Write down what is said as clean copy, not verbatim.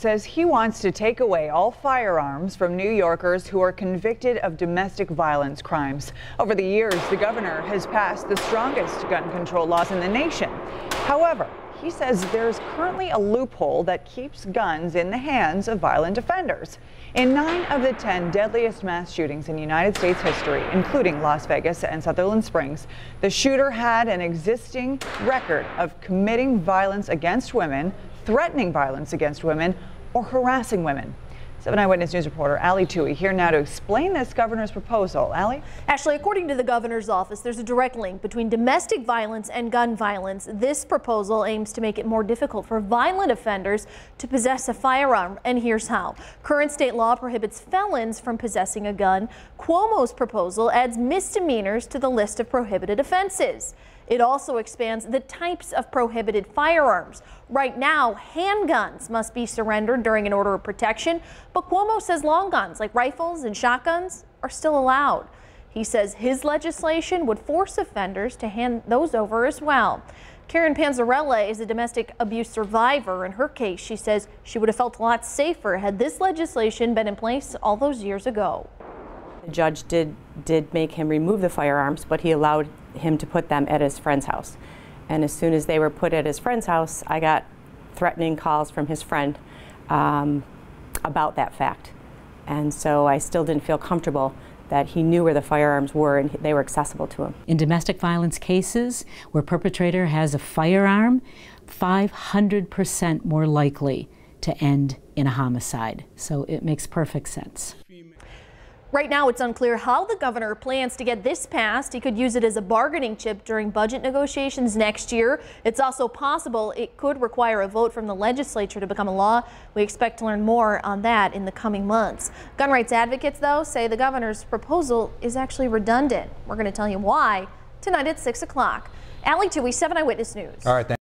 says he wants to take away all firearms from New Yorkers who are convicted of domestic violence crimes. Over the years, the governor has passed the strongest gun control laws in the nation. However, he says there's currently a loophole that keeps guns in the hands of violent offenders. In 9 of the 10 deadliest mass shootings in United States history, including Las Vegas and Sutherland Springs, the shooter had an existing record of committing violence against women, threatening violence against women, or harassing women. 7 Eyewitness News reporter Allie Tui here now to explain this governor's proposal. Allie? Ashley, according to the governor's office, there's a direct link between domestic violence and gun violence. This proposal aims to make it more difficult for violent offenders to possess a firearm, and here's how. Current state law prohibits felons from possessing a gun. Cuomo's proposal adds misdemeanors to the list of prohibited offenses. It also expands the types of prohibited firearms. Right now, handguns must be surrendered during an order of protection, but Cuomo says long guns like rifles and shotguns are still allowed. He says his legislation would force offenders to hand those over as well. Karen Panzarella is a domestic abuse survivor. In her case, she says she would have felt a lot safer had this legislation been in place all those years ago. The judge did make him remove the firearms, but he allowed him to put them at his friend's house. And as soon as they were put at his friend's house, I got threatening calls from his friend about that fact. And so I still didn't feel comfortable that he knew where the firearms were and they were accessible to him. In domestic violence cases where perpetrator has a firearm, 500% more likely to end in a homicide. So it makes perfect sense. Right now, it's unclear how the governor plans to get this passed. He could use it as a bargaining chip during budget negotiations next year. It's also possible it could require a vote from the legislature to become a law. We expect to learn more on that in the coming months. Gun rights advocates, though, say the governor's proposal is actually redundant. We're going to tell you why tonight at 6 o'clock. Allie Tui, 7 Eyewitness News. All right.